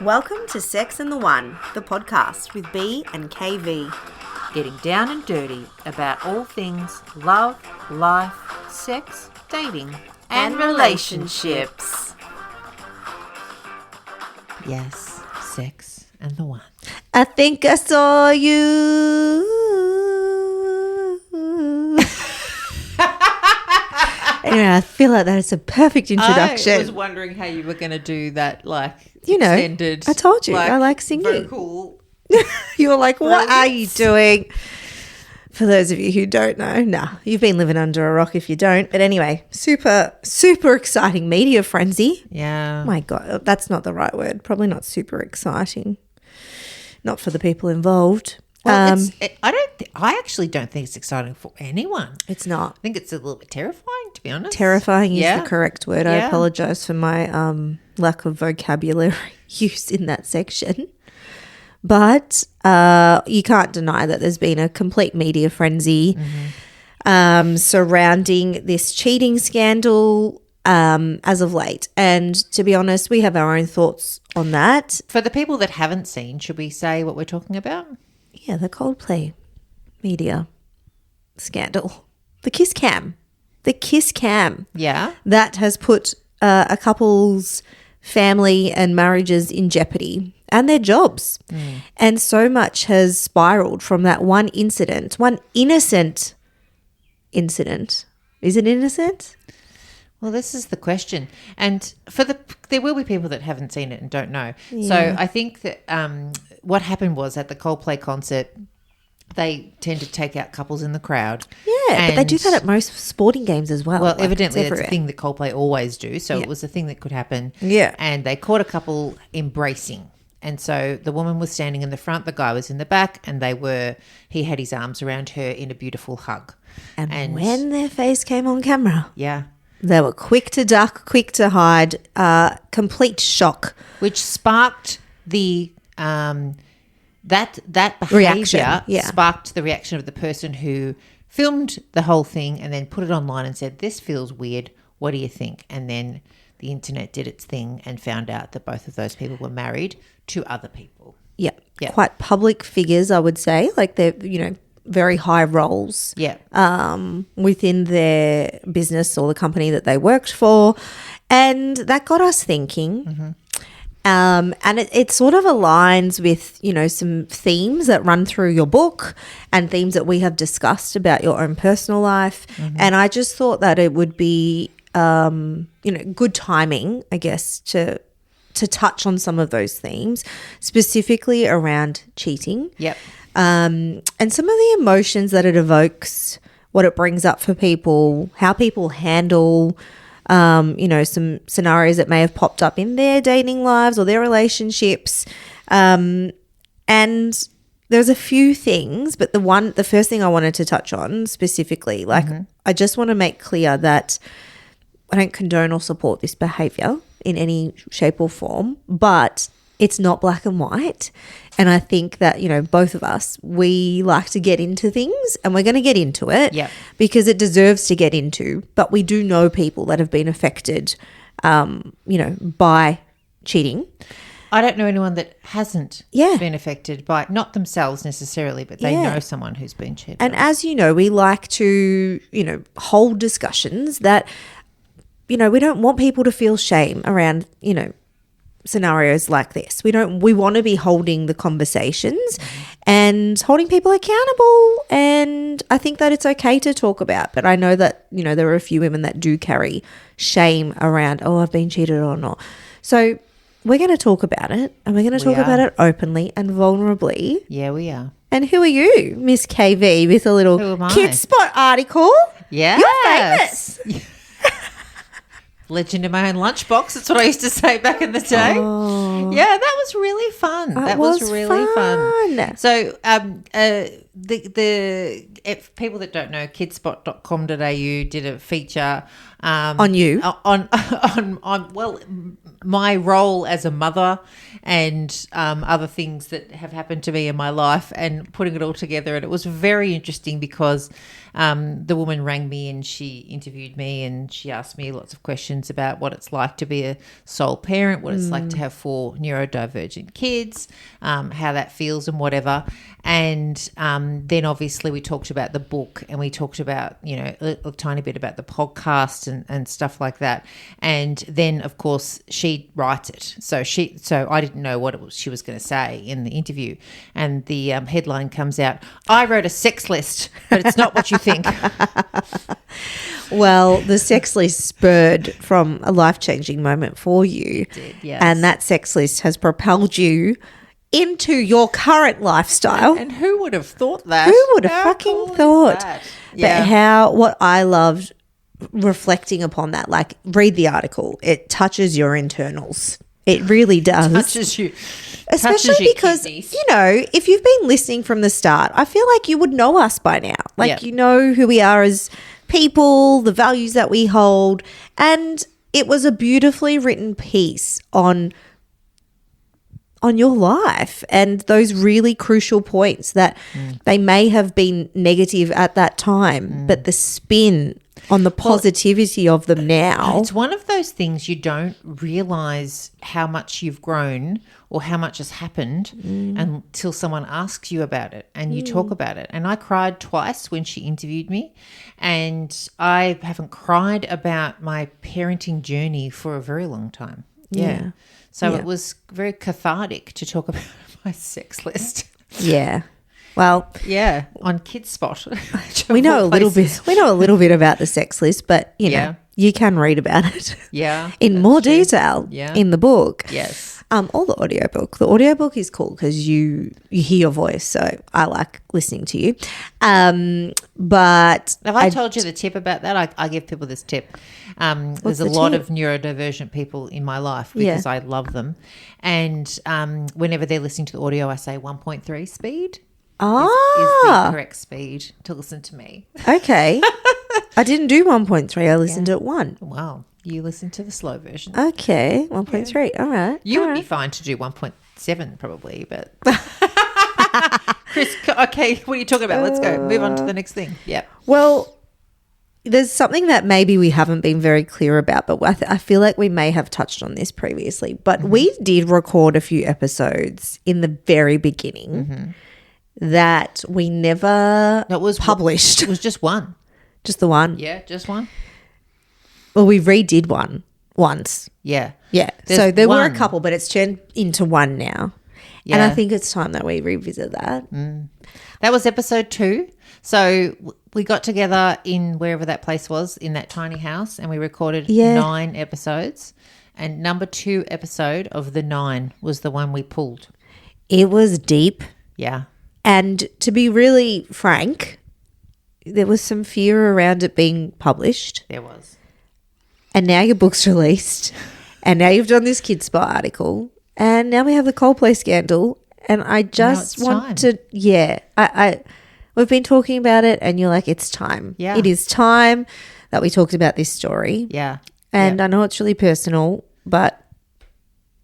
Welcome to Sex and the One, the podcast with B and KV. Getting down and dirty about all things love, life, sex, dating, and relationships. Yes, sex and the one. I think I saw you. Anyway, I feel like that is a perfect introduction. I was wondering how you were going to do that, like, extended. I told you, I like singing. Vocal. You were like, what are you doing? For those of you who don't know, you've been living under a rock if you don't. But anyway, super, super exciting media frenzy. Yeah. Oh my God, that's not the right word. Probably not super exciting. Not for the people involved. Well, I actually don't think it's exciting for anyone. It's not. I think it's a little bit terrifying, to be honest. Terrifying is the correct word. Yeah. I apologise for my lack of vocabulary use in that section. But you can't deny that there's been a complete media frenzy surrounding this cheating scandal as of late. And to be honest, we have our own thoughts on that. For the people that haven't seen, should we say what we're talking about? Yeah, the Coldplay media scandal. The kiss cam. Yeah. That has put a couple's family and marriages in jeopardy and their jobs. And so much has spiraled from that one incident, one innocent incident. Is it innocent? Well, this is the question. And there will be people that haven't seen it and don't know. Yeah. So I think that what happened was at the Coldplay concert, they tend to take out couples in the crowd. Yeah, but they do that at most sporting games as well. Well, evidently it's a thing that Coldplay always do. So it was a thing that could happen. Yeah. And they caught a couple embracing. And so the woman was standing in the front, the guy was in the back, and he had his arms around her in a beautiful hug. And when their face came on camera, yeah, they were quick to duck, quick to hide, complete shock. Which sparked the that behaviour reaction, sparked the reaction of the person who filmed the whole thing and then put it online and said, "This feels weird. What do you think?" And then the internet did its thing and found out that both of those people were married to other people. Yeah. Quite public figures, I would say. Like they're, very high roles within their business or the company that they worked for. And that got us thinking. And it sort of aligns with, some themes that run through your book and themes that we have discussed about your own personal life. And I just thought that it would be, good timing, I guess, to touch on some of those themes, specifically around cheating. Yep. And some of the emotions that it evokes, what it brings up for people, how people handle, some scenarios that may have popped up in their dating lives or their relationships. And there's a few things, but the first thing I wanted to touch on specifically, I just want to make clear that I don't condone or support this behavior in any shape or form, but it's not black and white. And I think that, both of us, we like to get into things and we're going to get into it because it deserves to get into. But we do know people that have been affected, by cheating. I don't know anyone that hasn't been affected by, not themselves necessarily, but they know someone who's been cheated And on. as you know, we like to, hold discussions that, we don't want people to feel shame around, scenarios like this. We want to be holding the conversations and holding people accountable. And I think that it's okay to talk about, but I know that, there are a few women that do carry shame around, I've been cheated or not. So we're going to talk about it and we're going to talk about it openly and vulnerably. Yeah, we are. And who are you, Miss KV, with a little Kid Spot article? Yeah. You're famous. Legend in my own lunchbox. That's what I used to say back in the day. Oh. Yeah, that was really fun. That was really fun. So if people that don't know, kidspot.com.au did a feature On you? Well, my role as a mother and other things that have happened to me in my life, and putting it all together. And it was very interesting because the woman rang me and she interviewed me and she asked me lots of questions about what it's like to be a sole parent, what it's like to have 4 neurodivergent kids, how that feels and whatever. And then obviously we talked about the book, and we talked about, a tiny bit about the podcast and stuff like that. And then, of course, she writes it. So I didn't know what she was going to say in the interview. And the headline comes out, "I wrote a sex list, but it's not what you think." Well, the sex list spurred from a life-changing moment for you. It did, yes. And that sex list has propelled you into your current lifestyle. And who would have thought that? Who would have How fucking cool is thought? that? Yeah. But what I loved reflecting upon that, like, read the article. It touches your internals. It really does. Touches you. Especially touches your because, kidneys. if you've been listening from the start, I feel like you would know us by now. Like, Yep. you know who we are as people, the values that we hold. And it was a beautifully written piece on your life and those really crucial points that they may have been negative at that time, but the spin on the positivity of them now. It's one of those things you don't realise how much you've grown or how much has happened until someone asks you about it and you talk about it. And I cried twice when she interviewed me, and I haven't cried about my parenting journey for a very long time. Yeah. So it was very cathartic to talk about my sex list. Yeah. Well, yeah, on Kids Spot. we know a little bit. We know a little bit about the sex list, but you can read about it. Yeah, in more detail. Yeah. In the book. Yes. Or the audiobook. The audiobook is cool because you hear your voice, so I like listening to you. But have I told you the tip about that? I give people this tip. There's a lot of neurodivergent people in my life because I love them, and whenever they're listening to the audio, I say 1.3 speed. Is the correct speed to listen to me. Okay. I didn't do 1.3. I listened at 1. Wow. You listen to the slow version. Okay. 1.3. All right. You would be fine to do 1.7 probably, but Chris, okay, what are you talking about? Let's go. Move on to the next thing. Yeah. Well, there's something that maybe we haven't been very clear about, but I feel like we may have touched on this previously. But we did record a few episodes in the very beginning that we never published. It was just one. Just the one? Yeah, just one. Well, we redid one once. Yeah. Yeah. There's so there were a one. couple, but it's turned into one now. Yeah. And I think it's time that we revisit that. That was episode 2. So we got together in wherever that place was, in that tiny house, and we recorded 9 episodes. And number 2 episode of the 9 was the one we pulled. It was deep. Yeah. And to be really frank, there was some fear around it being published. There was. And now your book's released. And now you've done this Kids Spot article. And now we have the Coldplay scandal. And I just want to, we've been talking about it and you're like, it's time. Yeah. It is time that we talked about this story. Yeah. And I know it's really personal, but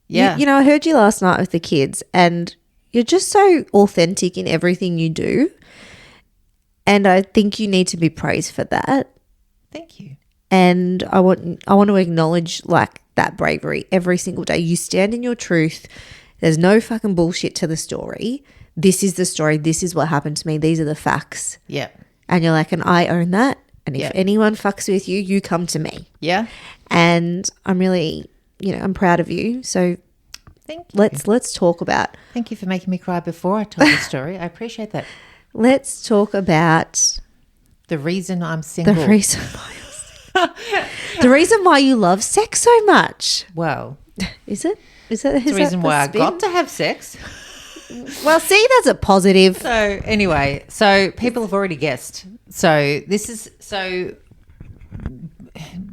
yeah, you know, I heard you last night with the kids and you're just so authentic in everything you do. And I think you need to be praised for that. Thank you. And I want to acknowledge like that bravery every single day. You stand in your truth. There's no fucking bullshit to the story. This is the story. This is what happened to me. These are the facts. Yeah. And you're like, and I own that. And if anyone fucks with you, you come to me. Yeah. And I'm really, I'm proud of you. So thank you. Let's talk about. Thank you for making me cry before I told the story. I appreciate that. Let's talk about the reason I'm single. The reason why you love sex so much. Well, is it? Is the reason why I got to have sex? Well, see, that's a positive. So anyway, so people have already guessed. So this is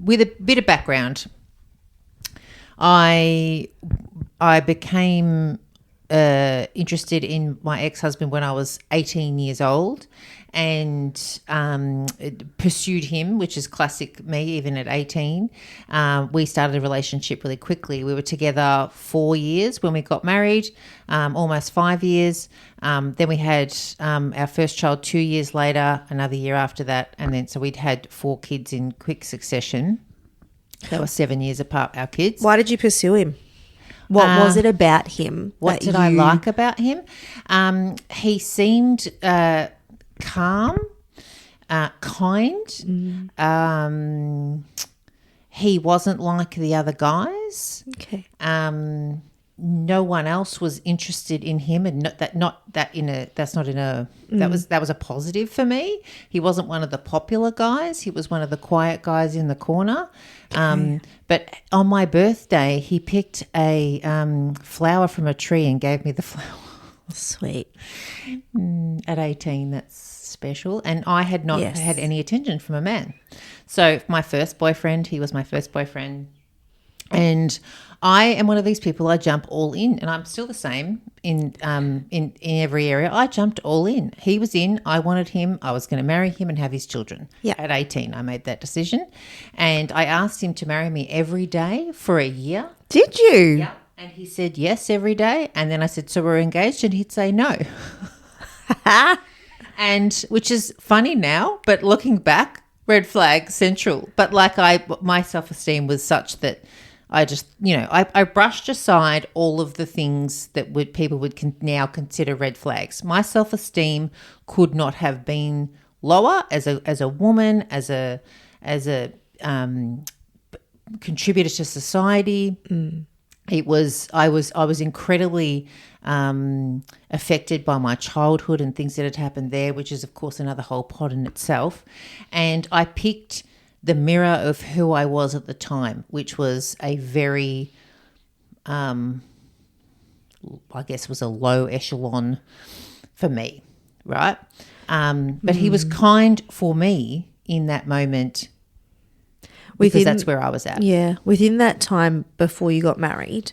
with a bit of background. I became interested in my ex-husband when I was 18 years old, and pursued him, which is classic me, even at 18. We started a relationship really quickly. We were together 4 years when we got married, almost 5 years. Then we had our first child 2 years later, another year after that, and then so we'd had 4 kids in quick succession. They were 7 years apart, our kids. Why did you pursue him? What was it about him? What did I like about him? He seemed calm, kind. He wasn't like the other guys. Okay. No one else was interested in him, and that was a positive for me. He wasn't one of the popular guys. He was one of the quiet guys in the corner. Okay. But on my birthday, he picked a flower from a tree and gave me the flower. Sweet. At 18, that's special. And I had not Yes. had any attention from a man. So my first boyfriend, he was my first boyfriend. And I am one of these people, I jump all in, and I'm still the same in every area. I jumped all in. He was in, I wanted him, I was going to marry him and have his children. Yeah. At 18, I made that decision. And I asked him to marry me every day for a year. Did you? Yeah. And he said yes every day. And then I said, so we're engaged? And he'd say no. And which is funny now, but looking back, red flag central. But my self-esteem was such that I just, I brushed aside all of the things that people would now consider red flags. My self-esteem could not have been lower as a woman, as a contributor to society. I was incredibly affected by my childhood and things that had happened there, which is of course another whole pod in itself. And I picked the mirror of who I was at the time, which was a very, I guess was a low echelon for me, right? But he was kind for me in that moment because that's where I was at. Yeah. Within that time before you got married,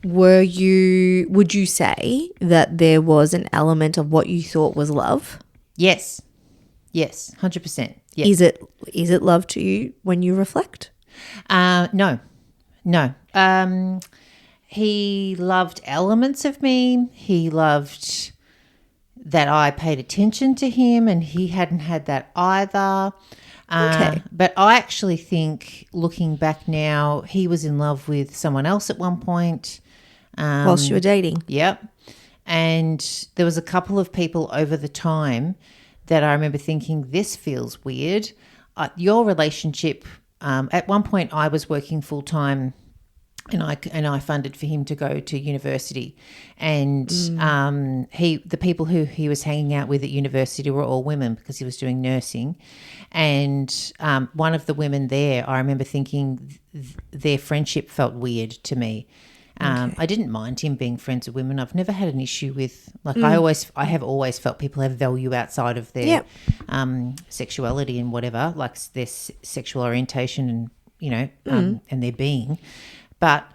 would you say that there was an element of what you thought was love? Yes. Yes, 100%. Yes. Is it love to you when you reflect? No. He loved elements of me. He loved that I paid attention to him, and he hadn't had that either. Okay. But I actually think, looking back now, he was in love with someone else at one point. Whilst you were dating? Yep. And there was a couple of people over the time that I remember thinking, this feels weird. Your relationship, at one point I was working full-time and I funded for him to go to university. And the people who he was hanging out with at university were all women because he was doing nursing. And one of the women there, I remember thinking their friendship felt weird to me. Okay. I didn't mind him being friends with women. I've never had an issue with, I have always felt people have value outside of their sexuality and whatever, like their sexual orientation and, and their being. But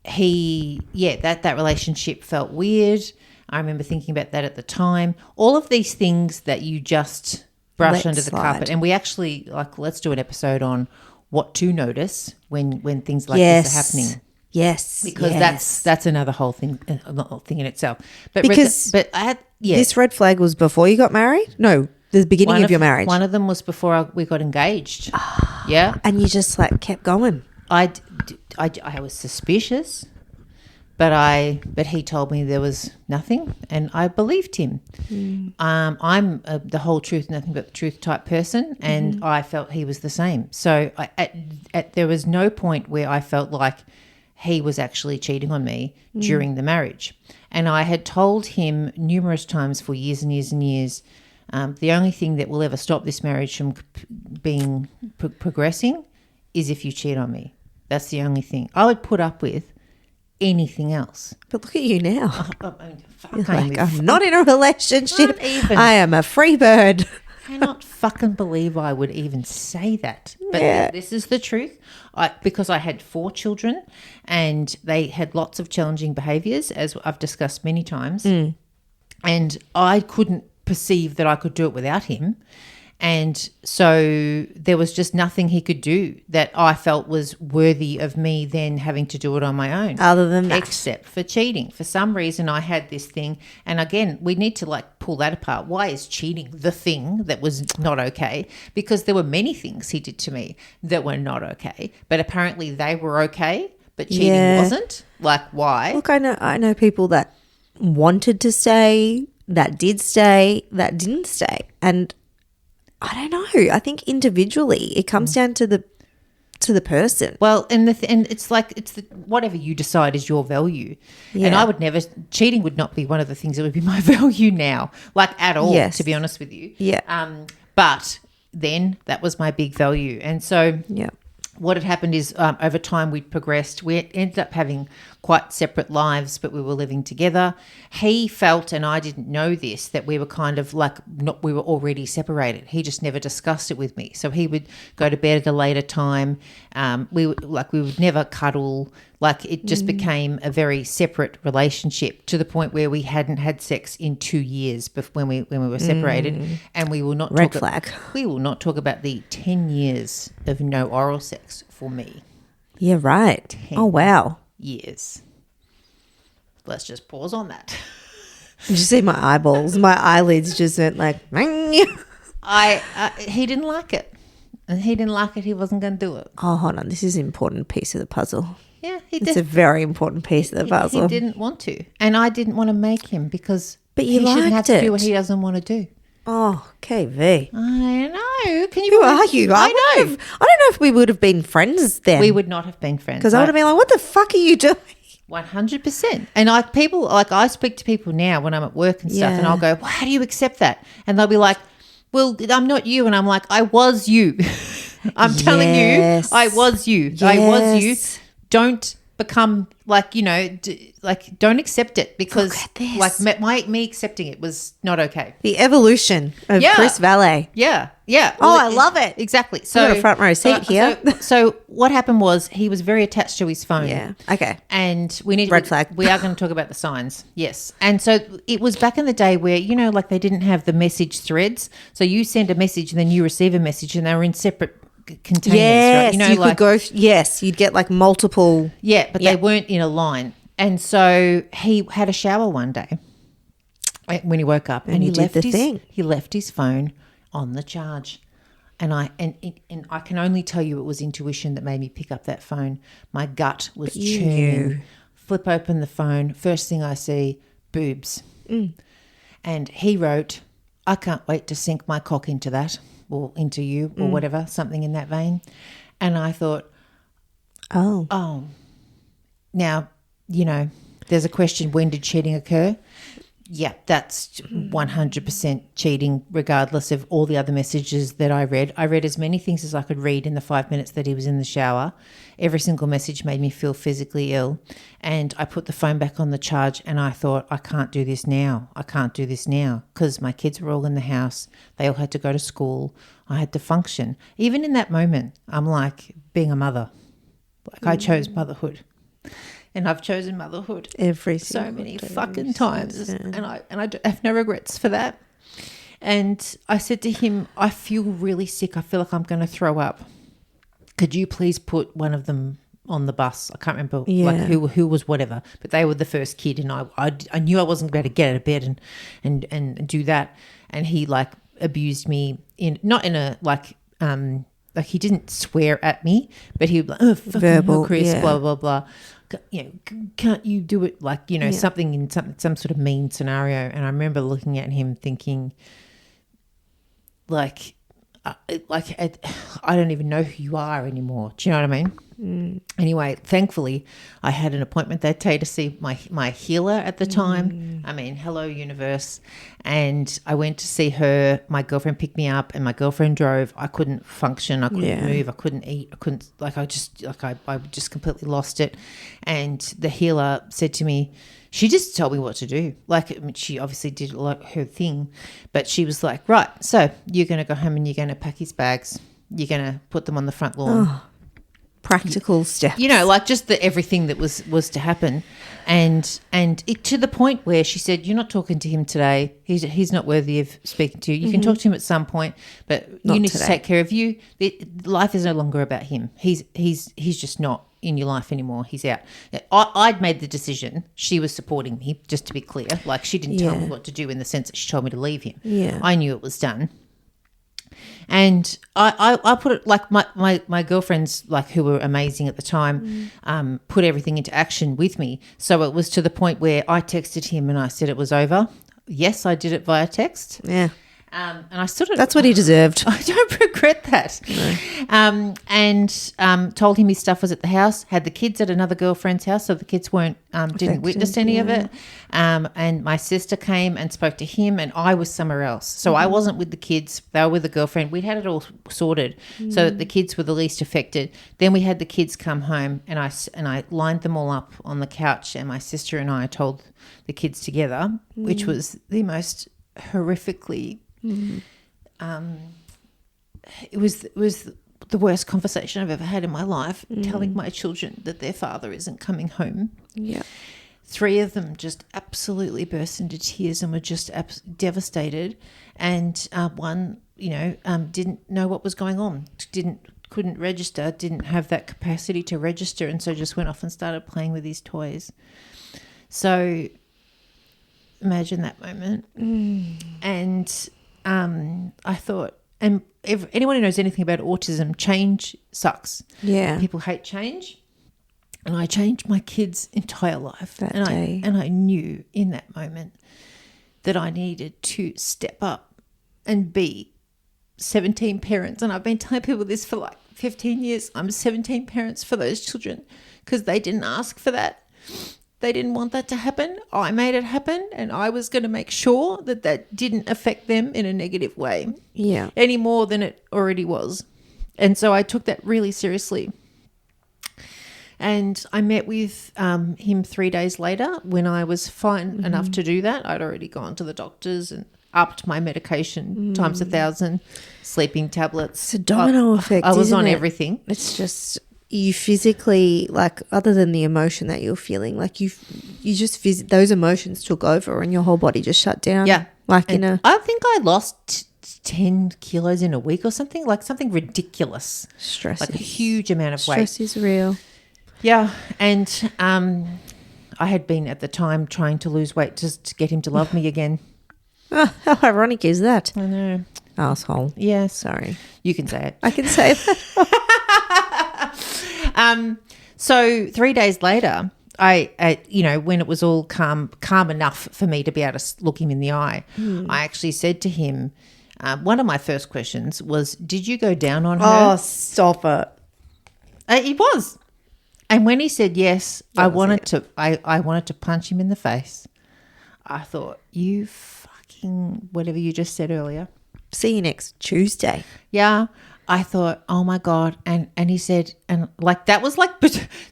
that relationship felt weird. I remember thinking about that at the time. All of these things that you just brush under the carpet. And we actually, let's do an episode on what to notice when things like this are happening. Yes, because that's another whole thing in itself. But this red flag was before you got married. No, the beginning of your marriage. One of them was before we got engaged. Yeah, and you just kept going. I was suspicious, but he told me there was nothing, and I believed him. I'm the whole truth, nothing but the truth type person, and I felt he was the same. So there was no point where I felt like he was actually cheating on me during the marriage. And I had told him numerous times for years and years and years, the only thing that will ever stop this marriage from being progressing is if you cheat on me. That's the only thing. I would put up with anything else. But look at you now. I'm not in a relationship. I am a free bird. I cannot fucking believe I would even say that. But this is the truth. Because I had 4 children and they had lots of challenging behaviours, as I've discussed many times. And I couldn't perceive that I could do it without him. And so there was just nothing he could do that I felt was worthy of me then having to do it on my own. Other than that. Except for cheating. For some reason I had this thing. And again, we need to like pull that apart. Why is cheating the thing that was not okay? Because there were many things he did to me that were not okay. But apparently they were okay, but cheating wasn't. Like, why? Look, I know people that wanted to stay, that did stay, that didn't stay. And I don't know. I think individually it comes down to the person. Well, and it's like whatever you decide is your value. Yeah. And I would never, cheating would not be one of the things that would be my value now, like at all, Yes. to be honest with you. Yeah. But then that was my big value. And so Yeah. what had happened is over time we'd progressed. We ended up having quite separate lives, but we were living together. He felt, and I didn't know this, that we were kind of like we were already separated. He just never discussed it with me. So he would go to bed at a later time. We would never cuddle. Like it just became a very separate relationship to the point where we hadn't had sex in 2 years when we were separated, and we will not Red flag. We will not talk about the 10 years of no oral sex for me. Yeah, right. Oh, wow. Years. Let's just pause on that. Did you see my eyeballs? My eyelids just went like, he didn't like it. And he didn't like it. He wasn't going to do it. oh, hold on. This is an important piece of the puzzle. Yeah, It's a very important piece of the puzzle. He didn't want to. And I didn't want to make him because But you he shouldn't have liked to do it. what he doesn't want to do. Oh, KV. I know. Can you Who are you? I know. I don't know if we would have been friends then. We would not have been friends. Because I would have been like, what the fuck are you doing? 100%. And like people, like I speak to people now when I'm at work and stuff, and Yeah. I'll go, well, how do you accept that? And they'll be like, well, I'm not you. And I'm like, I was you. I'm telling you, Yes. I was you. I was you. Yes. Don't become like, don't accept it because Look at this. like me accepting it was not okay. The evolution of Yeah. Chris Valet. Yeah. Yeah. Oh, I love it. Exactly. got a front row seat here. So what happened was he was very attached to his phone. Yeah. Okay. And we need Red flag. We are going to talk about the signs. Yes. And so it was back in the day where, like they didn't have the message threads. So you send a message and then you receive a message and they were in separate containers. Yes. Right? You could go. Yes. You'd get like multiple. Yeah, but they weren't in a line. And so he had a shower one day when he woke up and he did the thing. He left his phone on the charge. And I can only tell you it was intuition that made me pick up that phone. My gut was churning. Flip open the phone. First thing I see, boobs. And he wrote, I can't wait to sink my cock into that or into you or whatever, something in that vein. And I thought, Oh. now, there's a question, when did cheating occur? Yeah, that's 100% cheating regardless of all the other messages that I read. I read as many things as I could read in the 5 minutes that he was in the shower. Every single message made me feel physically ill. And I put the phone back on the charge and I thought, I can't do this now. I can't do this now because my kids were all in the house. They all had to go to school. I had to function. Even in that moment, I'm like being a mother. Like I chose motherhood. And I've chosen motherhood so many fucking times, and I have no regrets for that. And I said to him, I feel really sick. I feel like I'm going to throw up. Could you please put one of them on the bus? I can't remember like who was whatever, but they were the first kid, and I knew I wasn't going to get out of bed and do that. And he like abused me not in a like he didn't swear at me, but he was like, oh, fucking verbal, hell, Chris, yeah. blah blah blah. Can't you do it like something in some sort of mean scenario? And I remember looking at him thinking, I don't even know who you are anymore. Do you know what I mean? Anyway, thankfully, I had an appointment that day to see my healer at the time. I mean, hello, universe. And I went to see her. My girlfriend picked me up and my girlfriend drove. I couldn't function. I couldn't move. I couldn't eat. I just completely lost it. And the healer said to me, she just told me what to do. Like, I mean, she obviously did her thing, but she was like, right, so you're going to go home and you're going to pack his bags. You're going to put them on the front lawn. practical steps. You know, like just the everything that was to happen. And it, to the point where she said, you're not talking to him today. He's not worthy of speaking to you. You can talk to him at some point, but Not you need today. to take care of you. Life is no longer about him. He's just not in your life anymore. He's out. I'd made the decision. She was supporting me, just to be clear. Like, she didn't tell me what to do in the sense that she told me to leave him. Yeah. I knew it was done. And I put it like my girlfriends, like, who were amazing at the time, put everything into action with me. So it was to the point where I texted him and I said it was over. Yes, I did it via text. Yeah. And I sort of... That's what he deserved. I don't regret that. No. And told him his stuff was at the house, had the kids at another girlfriend's house, so the kids didn't witness any of it. And my sister came and spoke to him, and I was somewhere else. So I wasn't with the kids. They were with the girlfriend. We'd had it all sorted so that the kids were the least affected. Then we had the kids come home, and I lined them all up on the couch, and my sister and I told the kids together, which was the most horrifically... it was the worst conversation I've ever had in my life, telling my children that their father isn't coming home. Yeah. 3 of them just absolutely burst into tears and were just devastated, and one, didn't know what was going on, couldn't register, didn't have that capacity to register, and so just went off and started playing with his toys. So imagine that moment. And I thought, and if anyone who knows anything about autism, change sucks. Yeah. People hate change. And I changed my kids' entire life. That day. I knew in that moment that I needed to step up and be 17 parents. And I've been telling people this for like 15 years. I'm 17 parents for those children because they didn't ask for that. They didn't want that to happen. I made it happen, and I was going to make sure that didn't affect them in a negative way. Yeah. Any more than it already was. And so I took that really seriously. And I met with him 3 days later when I was fine enough to do that. I'd already gone to the doctors and upped my medication times 1,000, sleeping tablets. It's a domino effect. I was isn't on it? everything. It's just, you physically, like, other than the emotion that you're feeling, like you just those emotions took over and your whole body just shut down. Yeah. Like And I think I lost 10 kilos in a week or something, like something ridiculous. Stress. Like a huge amount of weight. Stress is real. Yeah. And I had been at the time trying to lose weight just to get him to love me again. Oh, how ironic is that? I know. Asshole. Yeah. Sorry. You can say it. I can say that. So 3 days later, I when it was all calm enough for me to be able to look him in the eye, I actually said to him, one of my first questions was, did you go down on her? Oh, stop it. It was. And when he said yes, I wanted to punch him in the face. I thought, you fucking whatever you just said earlier. See you next Tuesday. Yeah. I thought, oh my God. And he said, and like, that was like,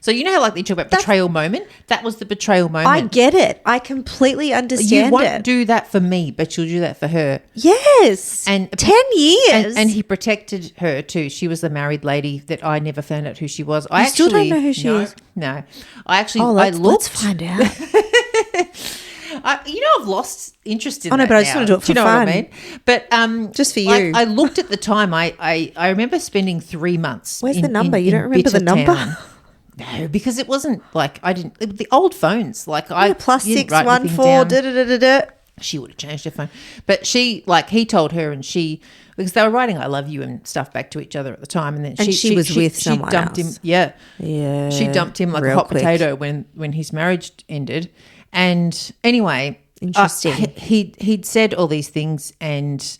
so you know how like they talk about betrayal moment? That was the betrayal moment. I get it. I completely understand You won't it. do that for me, but you'll do that for her. Yes. And 10 years. And he protected her too. She was the married lady that I never found out who she was. I still don't know who she is? No. I actually, let's find out. I've lost interest in that. No, but I just now. want to do it for Do you know fun. what I mean? But just for like, you. I looked at the time. I remember spending 3 months. Where's the number? You don't remember the number? Town. No, because it wasn't like the old phones. Like I +614 She would have changed her phone, but he told her, and because they were writing "I love you" and stuff back to each other at the time, and then she was with someone else. Him. Yeah, yeah. She dumped him like a hot potato when his marriage ended. And anyway, interesting. He'd said all these things, and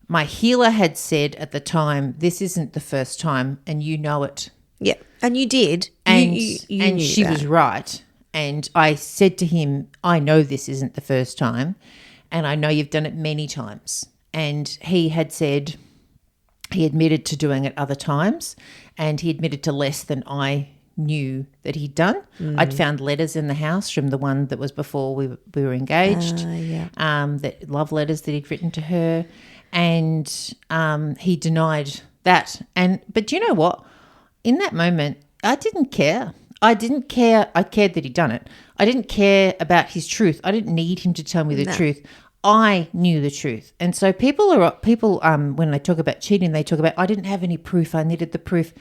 my healer had said at the time, "This isn't the first time, and you know it." Yeah, and you did, and you and knew she that. was right. And I said to him, "I know this isn't the first time, and I know you've done it many times." And he had said he admitted to doing it other times, and he admitted to less than I knew that he'd done. I'd found letters in the house from the one that was before we were engaged, that love letters that he'd written to her, and he denied that. But you know what? in that moment, I didn't care. I didn't care. I cared that he'd done it. I didn't care about his truth. I didn't need him to tell me the truth. I knew the truth. And so people when they talk about cheating, they talk about, I didn't have any proof. I needed the proof.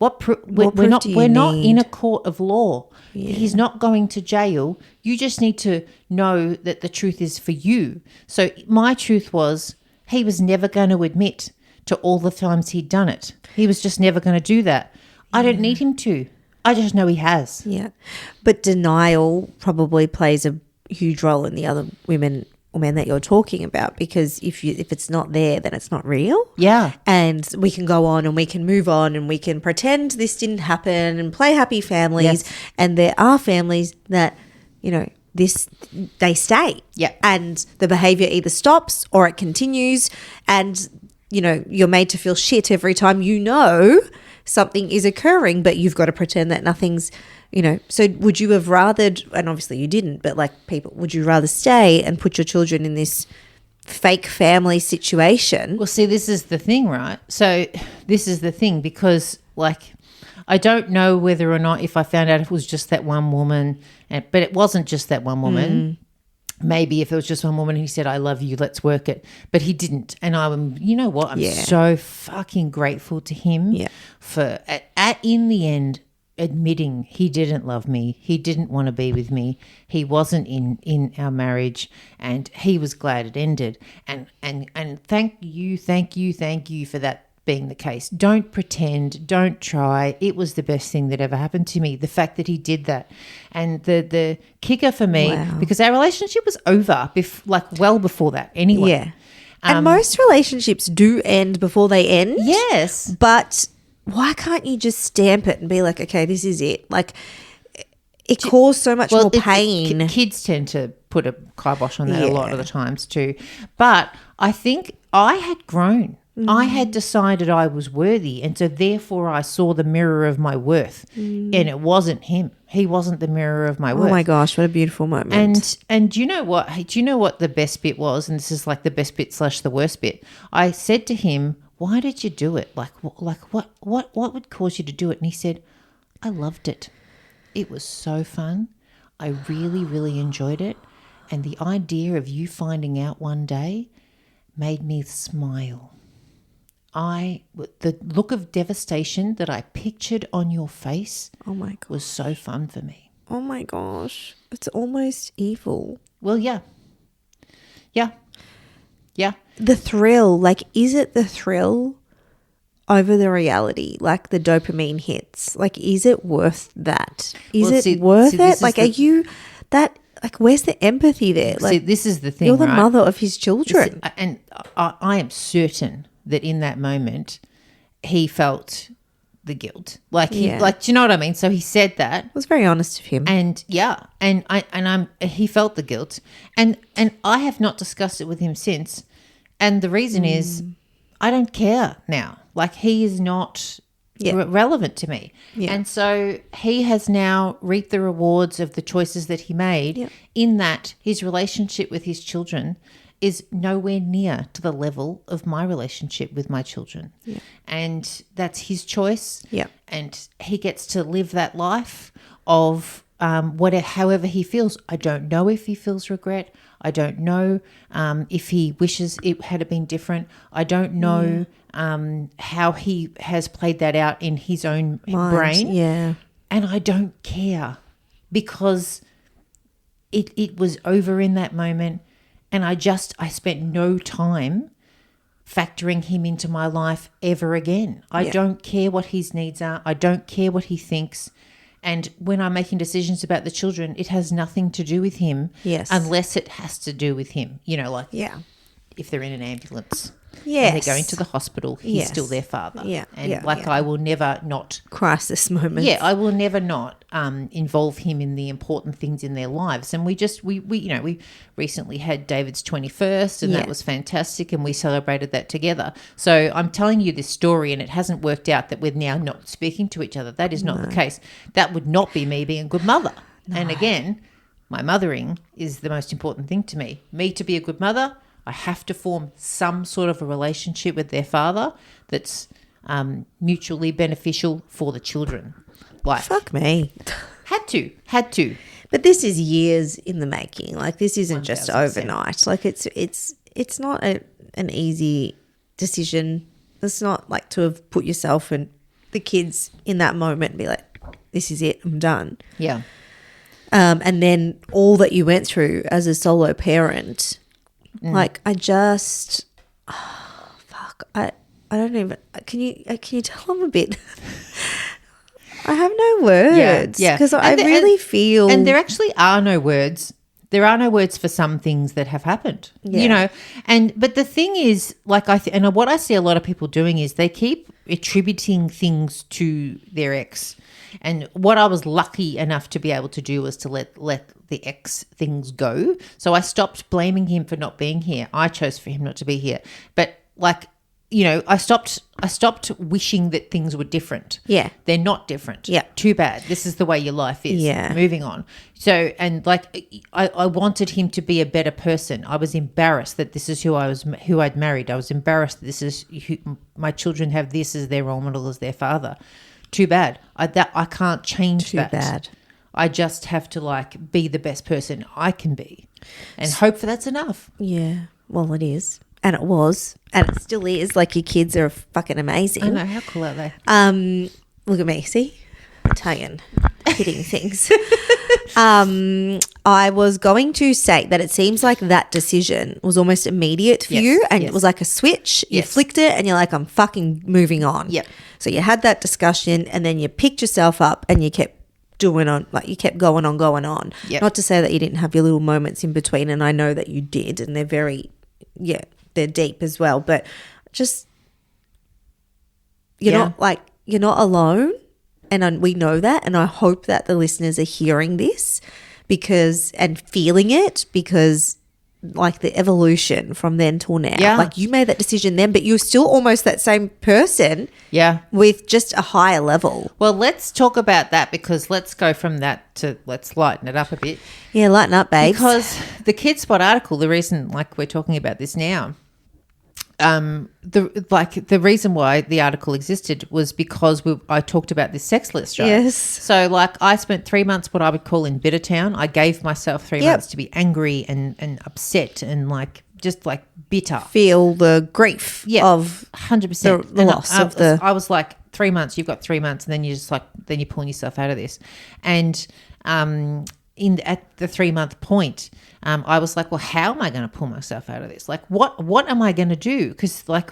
We're not in a court of law. Yeah. He's not going to jail. You just need to know that the truth is for you. So my truth was, he was never going to admit to all the times he'd done it. He was just never going to do that. I don't need him to. I just know he has. Yeah. But denial probably plays a huge role in the other women or men that you're talking about, because if it's not there, then it's not real. Yeah. And we can go on and we can move on and we can pretend this didn't happen and play happy families. Yes. And there are families that, they stay. Yeah. And the behavior either stops or it continues, and, you're made to feel shit every time something is occurring, but you've got to pretend that nothing's, so would you have rather, and obviously you didn't, but would you rather stay and put your children in this fake family situation? Well, see, this is the thing, right? So this is the thing, because I don't know whether or not, if I found out it was just that one woman, but it wasn't just that one woman. Maybe if it was just one woman, he said, I love you, let's work it. But he didn't. And I'm so fucking grateful to him for, in the end, admitting he didn't love me. He didn't want to be with me. He wasn't in our marriage, and he was glad it ended. And thank you for that being the case. Don't pretend, don't try. It was the best thing that ever happened to me, the fact that he did that. And the kicker for me, because our relationship was over well before that anyway. Yeah. And most relationships do end before they end. Yes. But why can't you just stamp it and be like, okay, this is it? It caused so much more pain. Kids tend to put a kibosh on that a lot of the times too. But I think I had grown. I had decided I was worthy, and so therefore I saw the mirror of my worth, and it wasn't him. He wasn't the mirror of my worth. Oh my gosh, what a beautiful moment. And do you know what? Do you know what the best bit was? And this is the best bit / the worst bit. I said to him, "Why did you do it? What would cause you to do it?" And he said, "I loved it. It was so fun. I really, really enjoyed it, and the idea of you finding out one day made me smile. The look of devastation that I pictured on your face was so fun for me." Oh my gosh. It's almost evil. Well, yeah. Yeah. Yeah. The thrill, is it the thrill over the reality? The dopamine hits. Is it worth that? Is it worth it? Are you that, where's the empathy there? See, this is the thing, you're the right? mother of his children. And I am certain that in that moment he felt the guilt. Do you know what I mean? So he said that. It was very honest of him. And he felt the guilt. And I have not discussed it with him since. And the reason is I don't care now. He is not relevant to me. Yeah. And so he has now reaped the rewards of the choices that he made, in that his relationship with his children is nowhere near to the level of my relationship with my children. Yeah. And that's his choice. Yeah. And he gets to live that life of however he feels. I don't know if he feels regret. I don't know if he wishes it had been different. I don't know how he has played that out in his own brain. Yeah. And I don't care, because it was over in that moment. And I spent no time factoring him into my life ever again. I don't care what his needs are. I don't care what he thinks. And when I'm making decisions about the children, it has nothing to do with him, unless it has to do with him. If they're in an ambulance and they're going to the hospital, he's still their father. Yeah. And I will never not... Crisis moments. Yeah, I will never not involve him in the important things in their lives. And we recently had David's 21st, and that was fantastic, and we celebrated that together. So I'm telling you this story, and it hasn't worked out that we're now not speaking to each other. That is not the case. That would not be me being a good mother. No. And again, my mothering is the most important thing to me. Me to be a good mother, I have to form some sort of a relationship with their father that's mutually beneficial for the children. Like, Fuck me. had to. But this is years in the making. Like, this isn't just 1000%. overnight. Like, it's not an easy decision. It's not like to have put yourself and the kids in that moment and be like, this is it, I'm done. Yeah. And then all that you went through as a solo parent, like, I just, I don't even, can you tell I'm a bit, I have no words. Yeah. Because I really feel. And there actually are no words. There are no words for some things that have happened, you know. But the thing is, like, and what I see a lot of people doing is they keep attributing things to their ex. And what I was lucky enough to be able to do was to let the ex things go. So I stopped blaming him for not being here. I chose for him not to be here. But, like, you know, I stopped wishing that things were different. Yeah. They're not different. Yeah. Too bad. This is the way your life is. Yeah. Moving on. So, and like, I wanted him to be a better person. I was embarrassed that this is who I'd married. I was embarrassed that this is who my children have this as their role model, as their father. Too bad. I can't change that. Too bad. I just have to, like, be the best person I can be and hope for that's enough. Yeah. Well, it is. And it was. And it still is. Like, your kids are fucking amazing. I know. How cool are they? Look at me. See? Italian. Hitting things. I was going to say that it seems like that decision was almost immediate for you, and it was like a switch. You flicked it and you're like, I'm fucking moving on. Yep. So you had that discussion and then you picked yourself up and you kept going on. Yep. Not to say that you didn't have your little moments in between, and I know that you did, and they're very, they're deep as well. But just, you're not alone. And we know that, and I hope that the listeners are hearing this and feeling it, because, like, the evolution from then till now. Yeah. Like, you made that decision then, but you're still almost that same person. Yeah. With just a higher level. Well, let's talk about that, because let's go from that to let's lighten it up a bit. Yeah, lighten up, babes. Because the Kid Spot article, the reason, like, we're talking about this now, the reason why the article existed was because I talked about this sex list, right? Yes. So, like, I spent 3 months what I would call in bitter town. I gave myself 3 months to be angry and upset and, like, just, like, bitter. Feel the grief of 100%. the loss of the. I was like, 3 months. You've got 3 months, and then you're just like, then you're pulling yourself out of this, and at the 3 month point, I was like, well, how am I going to pull myself out of this? Like, what am I going to do? Because, like,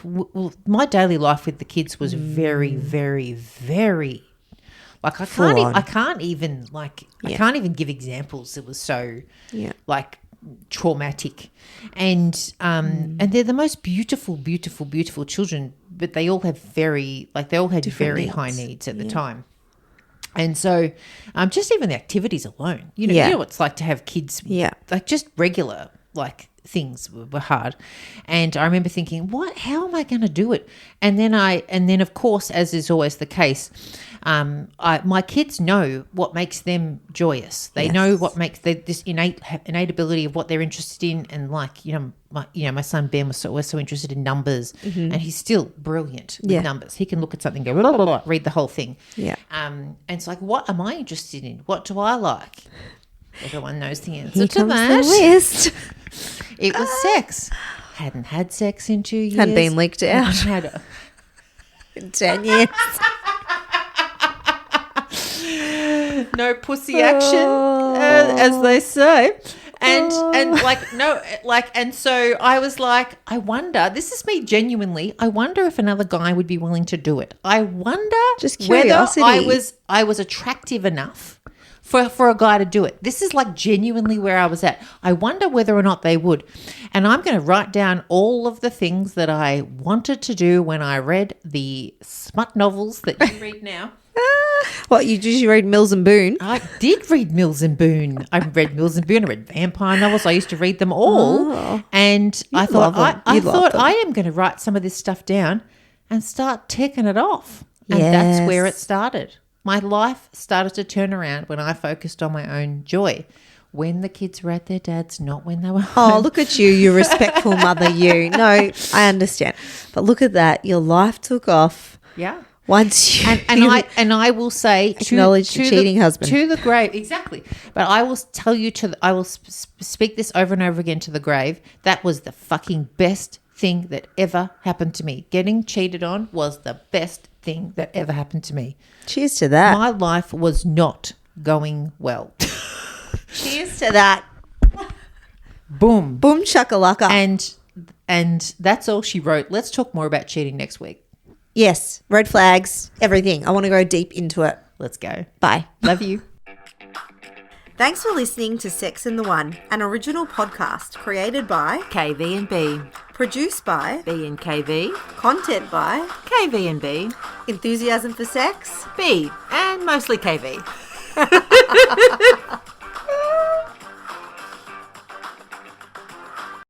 my daily life with the kids was very, very, very, like, I can't even give examples. It was so, like, traumatic, and they're the most beautiful, beautiful, beautiful children, but they all have very high needs at the time. And so, just even the activities alone, you know what it's like to have kids, like, just regular, like, things were hard. And I remember thinking, how am I going to do it? And then of course, as is always the case, my kids know what makes them joyous. They know what makes this innate ability of what they're interested in. And, like, my son Ben was so interested in numbers, and he's still brilliant with numbers. He can look at something, go blah, blah, blah, read the whole thing. Yeah. And it's like, what am I interested in? What do I like? Everyone knows the answer to that. The list. It was sex. Hadn't had sex in 2 years. Had been leaked out. In 10 years. No pussy action, as they say. And so I was like, I wonder, this is me genuinely, I wonder if another guy would be willing to do it. I wonder just curiosity. Whether I was attractive enough for a guy to do it. This is, like, genuinely where I was at. I wonder whether or not they would. And I'm going to write down all of the things that I wanted to do when I read the smut novels that you read now. What, did you read Mills and Boon? I did read Mills and Boon. I read Mills and Boon. I read vampire novels. I used to read them all. And I thought I am going to write some of this stuff down and start ticking it off. And that's where it started. My life started to turn around when I focused on my own joy. When the kids were at their dad's, not when they were home. Oh, look at you respectful mother, you. No, I understand. But look at that. Your life took off. Yeah. Once you And I will say acknowledge the cheating husband to the grave, exactly. But I will tell you I will speak this over and over again to the grave. That was the fucking best thing that ever happened to me. Getting cheated on was the best thing that ever happened to me. Cheers to that. My life was not going well. Cheers to that. Boom. Boom shakalaka. And that's all she wrote. Let's talk more about cheating next week. Yes, red flags, everything. I want to go deep into it. Let's go. Bye. Love you. Thanks for listening to Sex in the One, an original podcast created by KV&B, produced by B&KV, content by KV&B, enthusiasm for sex, B, and mostly KV.